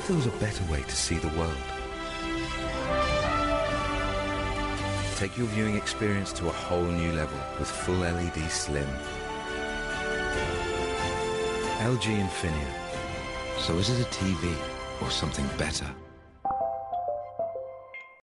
if there was a better way to see the world? Take your viewing experience to a whole new level with full LED Slim. LG Infinia. So is it a TV or something better?